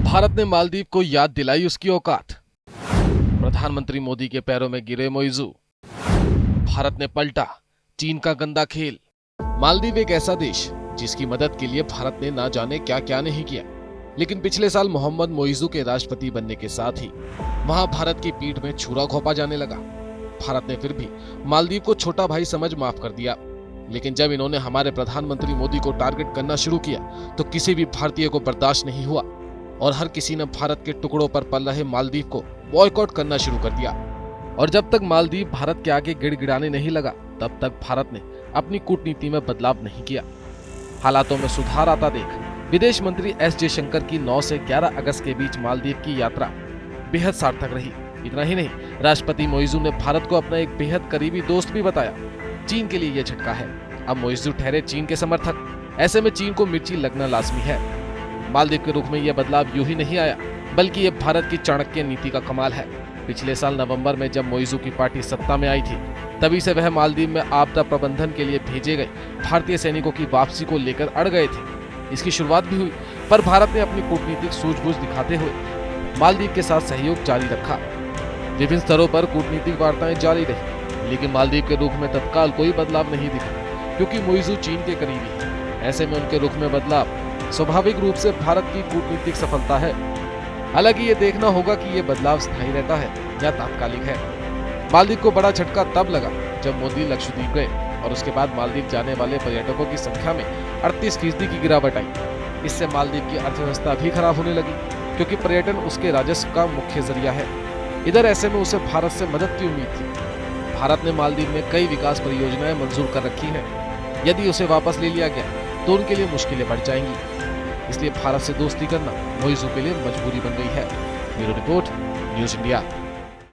भारत ने मालदीव को याद दिलाई उसकी औकात। प्रधानमंत्री मोदी के पैरों में गिरे मोइजू। भारत ने पलटा चीन का गंदा खेल। मालदीव एक ऐसा देश जिसकी मदद के लिए भारत ने ना जाने क्या क्या नहीं किया, लेकिन पिछले साल मोहम्मद मोइजू के राष्ट्रपति बनने के साथ ही वहां भारत की पीठ में छुरा घोंपा जाने लगा। भारत ने फिर भी मालदीव को छोटा भाई समझ माफ कर दिया, लेकिन जब इन्होंने हमारे प्रधानमंत्री मोदी को टारगेट करना शुरू किया तो किसी भी भारतीय को बर्दाश्त नहीं हुआ और हर किसी ने भारत के टुकड़ों पर पल रहे मालदीव को बॉयकॉट करना शुरू कर दिया। और जब तक मालदीव भारत के आगे गिड़गिड़ाने नहीं लगा, तब तक भारत ने अपनी कूटनीति में बदलाव नहीं किया। हालातों में सुधार आता देख विदेश मंत्री एस जयशंकर की 9 से 11 अगस्त के बीच मालदीव की यात्रा बेहद सार्थक रही। इतना ही नहीं, राष्ट्रपति मोइजू ने भारत को अपना एक बेहद करीबी दोस्त भी बताया। चीन के लिए यह झटका है। अब मोइजू ठहरे चीन के समर्थक, ऐसे में चीन को मिर्ची लगना लाजमी है। मालदीव के रुख में यह बदलाव यूं ही नहीं आया, बल्कि यह भारत की चाणक्य नीति का कमाल है। पिछले साल नवंबर में जब मोइजू की पार्टी सत्ता में आई थी, तभी से वह मालदीव में आपदा प्रबंधन के लिए भेजे गए भारतीय सैनिकों की वापसी को लेकर अड़ गए थे। इसकी शुरुआत भी हुई, पर भारत ने अपनी कूटनीतिक सूझबूझ दिखाते हुए मालदीव के साथ सहयोग जारी रखा। विभिन्न स्तरों पर कूटनीतिक वार्ताएं जारी रही, लेकिन मालदीव के रुख में तत्काल कोई बदलाव नहीं दिखा, क्योंकि मोइजू चीन के करीबी है। ऐसे में उनके रुख में बदलाव स्वाभाविक रूप से भारत की कूटनीतिक सफलता है। हालांकि ये देखना होगा कि ये बदलाव स्थायी रहता है या तात्कालिक है। मालदीव को बड़ा झटका तब लगा जब मोदी लक्षद्वीप गए और उसके बाद मालदीव जाने वाले पर्यटकों की संख्या में 38% की गिरावट आई। इससे मालदीव की अर्थव्यवस्था भी खराब होने लगी, क्योंकि पर्यटन उसके राजस्व का मुख्य जरिया है। इधर ऐसे में उसे भारत से मदद की उम्मीद थी। भारत ने मालदीव में कई विकास परियोजनाएं मंजूर कर रखी हैं। यदि उसे वापस ले लिया गया तो उनके लिए मुश्किलें बढ़ जाएंगी। इसलिए भारत से दोस्ती करना मोइजू के लिए मजबूरी बन गई है। Bureau report, news India.